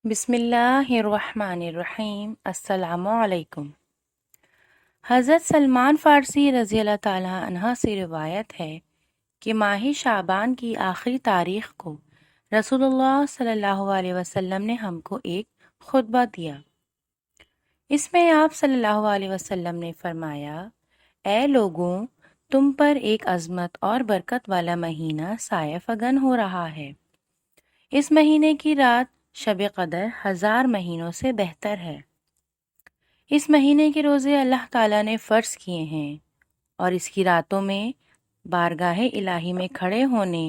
بسم اللہ الرحمن الرحیم۔ السلام علیکم۔ حضرت سلمان فارسی رضی اللہ تعالیٰ عنہ سے روایت ہے کہ ماہ شعبان کی آخری تاریخ کو رسول اللہ صلی اللہ علیہ وسلم نے ہم کو ایک خطبہ دیا۔ اس میں آپ صلی اللہ علیہ وسلم نے فرمایا، اے لوگوں، تم پر ایک عظمت اور برکت والا مہینہ سایہ فگن ہو رہا ہے۔ اس مہینے کی رات شب قدر 1000 مہینوں سے بہتر ہے۔ اس مہینے کے روزے اللہ تعالیٰ نے فرض کیے ہیں اور اس کی راتوں میں بارگاہ الہی میں کھڑے ہونے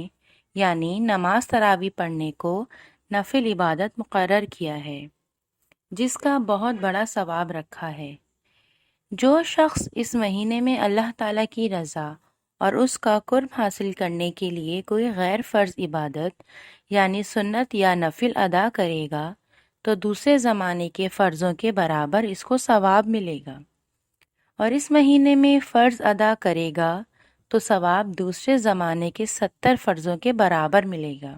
یعنی نماز تراویح پڑھنے کو نفل عبادت مقرر کیا ہے، جس کا بہت بڑا ثواب رکھا ہے۔ جو شخص اس مہینے میں اللہ تعالیٰ کی رضا اور اس کا قرب حاصل کرنے کے لیے کوئی غیر فرض عبادت یعنی سنت یا نفل ادا کرے گا تو دوسرے زمانے کے فرضوں کے برابر اس کو ثواب ملے گا، اور اس مہینے میں فرض ادا کرے گا تو ثواب دوسرے زمانے کے 70 فرضوں کے برابر ملے گا۔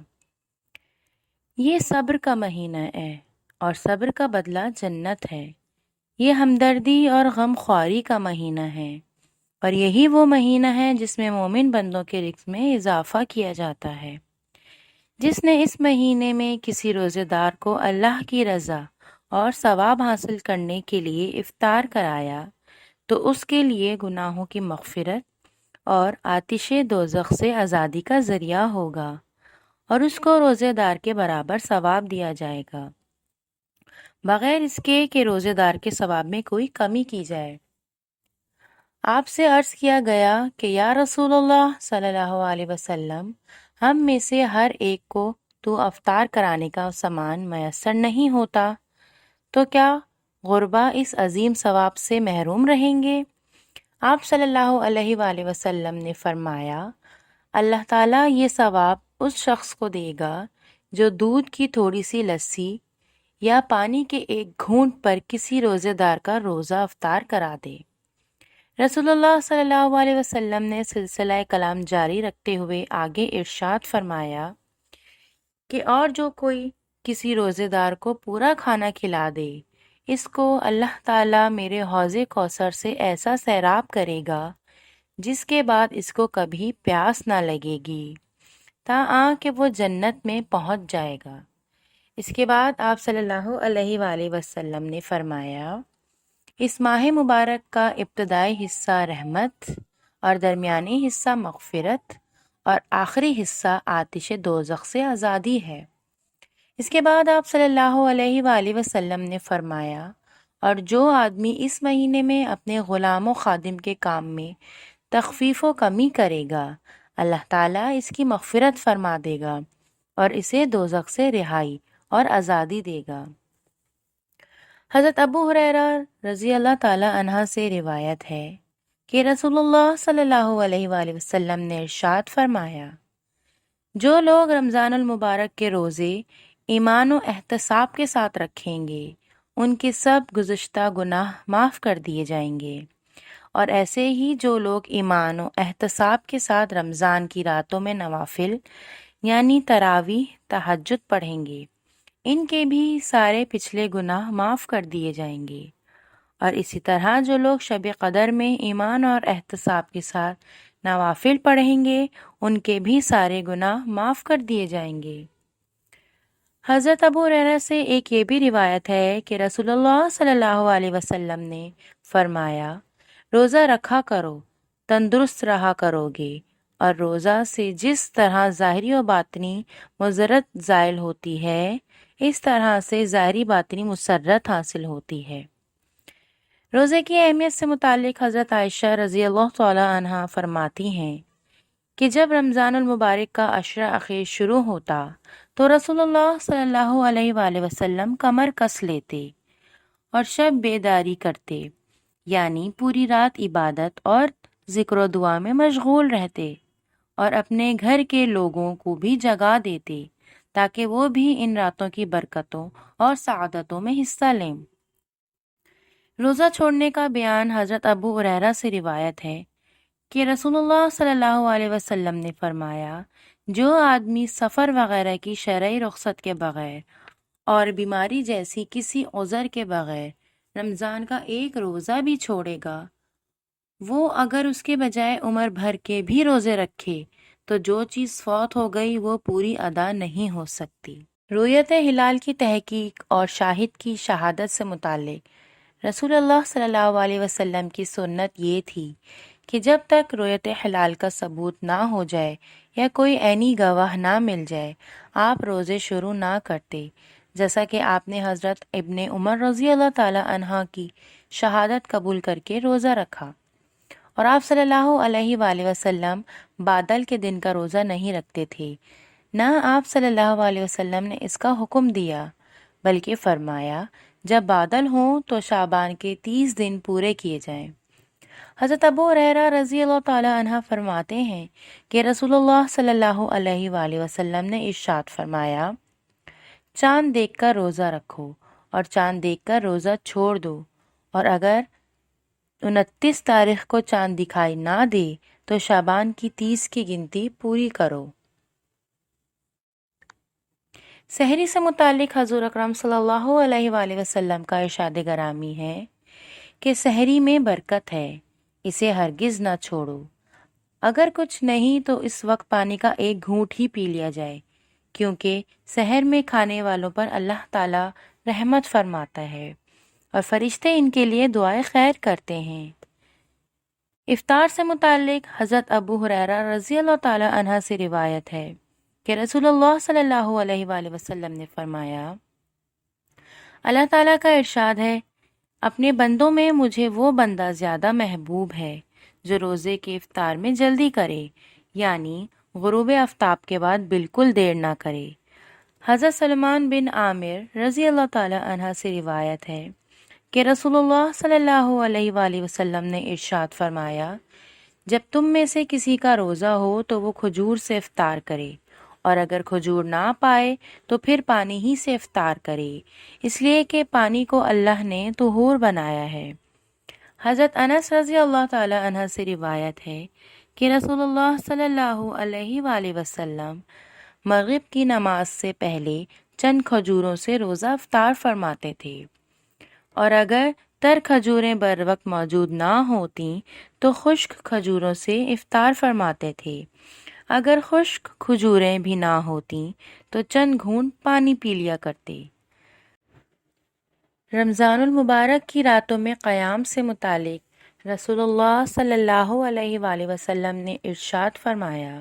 یہ صبر کا مہینہ ہے اور صبر کا بدلہ جنت ہے۔ یہ ہمدردی اور غم خواری کا مہینہ ہے، اور یہی وہ مہینہ ہے جس میں مومن بندوں کے رزق میں اضافہ کیا جاتا ہے۔ جس نے اس مہینے میں کسی روزے دار کو اللہ کی رضا اور ثواب حاصل کرنے کے لیے افطار کرایا تو اس کے لیے گناہوں کی مغفرت اور آتش دوزخ سے آزادی کا ذریعہ ہوگا، اور اس کو روزے دار کے برابر ثواب دیا جائے گا، بغیر اس کے کہ روزے دار کے ثواب میں کوئی کمی کی جائے۔ آپ سے عرض کیا گیا کہ یا رسول اللہ صلی اللہ علیہ وسلم، ہم میں سے ہر ایک کو تو افطار کرانے کا سامان میسر نہیں ہوتا، تو کیا غربا اس عظیم ثواب سے محروم رہیں گے؟ آپ صلی اللہ علیہ وآلہ وسلم نے فرمایا، اللہ تعالیٰ یہ ثواب اس شخص کو دے گا جو دودھ کی تھوڑی سی لسی یا پانی کے ایک گھونٹ پر کسی روزے دار کا روزہ افطار کرا دے۔ رسول اللہ صلی اللہ علیہ وسلم نے سلسلہ کلام جاری رکھتے ہوئے آگے ارشاد فرمایا کہ اور جو کوئی کسی روزے دار کو پورا کھانا کھلا دے، اس کو اللہ تعالیٰ میرے حوض کوثر سے ایسا سیراب کرے گا جس کے بعد اس کو کبھی پیاس نہ لگے گی، تاں کہ وہ جنت میں پہنچ جائے گا۔ اس کے بعد آپ صلی اللہ علیہ وآلہ وسلم نے فرمایا، اس ماہ مبارک کا ابتدائی حصہ رحمت اور درمیانی حصہ مغفرت اور آخری حصہ آتش دوزخ سے آزادی ہے۔ اس کے بعد آپ صلی اللہ علیہ وآلہ وسلم نے فرمایا، اور جو آدمی اس مہینے میں اپنے غلام و خادم کے کام میں تخفیف و کمی کرے گا، اللہ تعالیٰ اس کی مغفرت فرما دے گا اور اسے دوزخ سے رہائی اور آزادی دے گا۔ حضرت ابو ہریرہ رضی اللہ تعالی عنہ سے روایت ہے کہ رسول اللہ صلی اللہ علیہ وآلہ وسلم نے ارشاد فرمایا، جو لوگ رمضان المبارک کے روزے ایمان و احتساب کے ساتھ رکھیں گے، ان کے سب گزشتہ گناہ معاف کر دیے جائیں گے، اور ایسے ہی جو لوگ ایمان و احتساب کے ساتھ رمضان کی راتوں میں نوافل یعنی تراویح تہجد پڑھیں گے، ان کے بھی سارے پچھلے گناہ معاف کر دیے جائیں گے، اور اسی طرح جو لوگ شب قدر میں ایمان اور احتساب کے ساتھ نوافل پڑھیں گے، ان کے بھی سارے گناہ معاف کر دیے جائیں گے۔ حضرت ابو ہریرہ سے ایک یہ بھی روایت ہے کہ رسول اللہ صلی اللہ علیہ وسلم نے فرمایا، روزہ رکھا کرو، تندرست رہا کرو گے، اور روزہ سے جس طرح ظاہری و باطنی مضرت زائل ہوتی ہے، اس طرح سے ظاہری باطنی مسرت حاصل ہوتی ہے۔ روزے کی اہمیت سے متعلق حضرت عائشہ رضی اللہ تعالی عنہ فرماتی ہیں کہ جب رمضان المبارک کا عشرہ اخیر شروع ہوتا تو رسول اللہ صلی اللہ علیہ وآلہ وسلم کمر کس لیتے اور شب بیداری کرتے، یعنی پوری رات عبادت اور ذکر و دعا میں مشغول رہتے، اور اپنے گھر کے لوگوں کو بھی جگا دیتے تاکہ وہ بھی ان راتوں کی برکتوں اور سعادتوں میں حصہ لیں۔ روزہ چھوڑنے کا بیان حضرت ابو ہریرہ سے روایت ہے کہ رسول اللہ صلی اللہ علیہ وسلم نے فرمایا، جو آدمی سفر وغیرہ کی شرعی رخصت کے بغیر اور بیماری جیسی کسی عذر کے بغیر رمضان کا ایک روزہ بھی چھوڑے گا، وہ اگر اس کے بجائے عمر بھر کے بھی روزے رکھے تو جو چیز فوت ہو گئی وہ پوری ادا نہیں ہو سکتی۔ رؤیت ہلال کی تحقیق اور شاہد کی شہادت سے متعلق رسول اللہ صلی اللہ علیہ وسلم کی سنت یہ تھی کہ جب تک رؤیت ہلال کا ثبوت نہ ہو جائے یا کوئی عینی گواہ نہ مل جائے آپ روزے شروع نہ کرتے، جیسا کہ آپ نے حضرت ابن عمر رضی اللہ تعالی عنہ کی شہادت قبول کر کے روزہ رکھا، اور آپ صلی اللہ علیہ وآلہ وسلم بادل کے دن کا روزہ نہیں رکھتے تھے، نہ آپ صلی اللہ علیہ وسلم نے اس کا حکم دیا، بلکہ فرمایا جب بادل ہوں تو شعبان کے 30 دن پورے کیے جائیں۔ حضرت ابو ہریرہ رضی اللہ تعالی عنہ فرماتے ہیں کہ رسول اللہ صلی اللہ علیہ وآلہ وسلم نے ارشاد فرمایا، چاند دیکھ کر روزہ رکھو اور چاند دیکھ کر روزہ چھوڑ دو، اور اگر 29 تاریخ کو چاند دکھائی نہ دے تو شعبان کی 30 کی گنتی پوری کرو۔ سحری سے متعلق حضور اکرم صلی اللہ علیہ وآلہ وسلم کا ارشاد گرامی ہے کہ سحری میں برکت ہے، اسے ہرگز نہ چھوڑو، اگر کچھ نہیں تو اس وقت پانی کا ایک گھونٹ ہی پی لیا جائے، کیونکہ سحر میں کھانے والوں پر اللہ تعالی رحمت فرماتا ہے اور فرشتے ان کے لیے دعائیں خیر کرتے ہیں۔ افطار سے متعلق حضرت ابو ہریرہ رضی اللہ تعالی عنہ سے روایت ہے کہ رسول اللہ صلی اللہ علیہ وآلہ وسلم نے فرمایا، اللہ تعالیٰ کا ارشاد ہے، اپنے بندوں میں مجھے وہ بندہ زیادہ محبوب ہے جو روزے کے افطار میں جلدی کرے، یعنی غروب آفتاب کے بعد بالکل دیر نہ کرے۔ حضرت سلمان بن عامر رضی اللہ تعالی عنہ سے روایت ہے کہ رسول اللہ صلی اللہ علیہ وآلہ وسلم نے ارشاد فرمایا، جب تم میں سے کسی کا روزہ ہو تو وہ کھجور سے افطار کرے، اور اگر کھجور نہ پائے تو پھر پانی ہی سے افطار کرے، اس لیے کہ پانی کو اللہ نے طہور بنایا ہے۔ حضرت انس رضی اللہ تعالی عنہ سے روایت ہے کہ رسول اللہ صلی اللہ علیہ وآلہ وسلم مغرب کی نماز سے پہلے چند کھجوروں سے روزہ افطار فرماتے تھے، اور اگر تر کھجوریں بر وقت موجود نہ ہوتیں تو خشک کھجوروں سے افطار فرماتے تھے، اگر خشک کھجوریں بھی نہ ہوتیں تو چند گھونٹ پانی پی لیا کرتے۔ رمضان المبارک کی راتوں میں قیام سے متعلق رسول اللہ صلی اللہ علیہ وآلہ وسلم نے ارشاد فرمایا،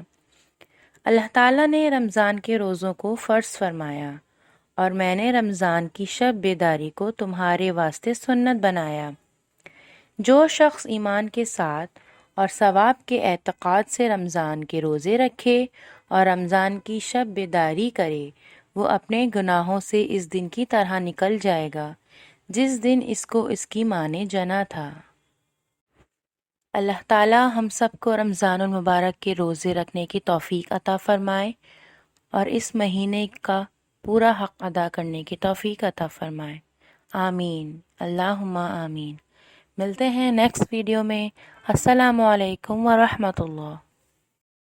اللہ تعالیٰ نے رمضان کے روزوں کو فرض فرمایا اور میں نے رمضان کی شب بیداری کو تمہارے واسطے سنت بنایا۔ جو شخص ایمان کے ساتھ اور ثواب کے اعتقاد سے رمضان کے روزے رکھے اور رمضان کی شب بیداری کرے، وہ اپنے گناہوں سے اس دن کی طرح نکل جائے گا جس دن اس کو اس کی ماں نے جنا تھا۔ اللہ تعالی ہم سب کو رمضان المبارک کے روزے رکھنے کی توفیق عطا فرمائے اور اس مہینے کا پورا حق ادا کرنے کی توفیق عطا فرمائے، آمین، اللہم آمین۔ ملتے ہیں نیکسٹ ویڈیو میں۔ السلام علیکم ورحمۃ اللہ۔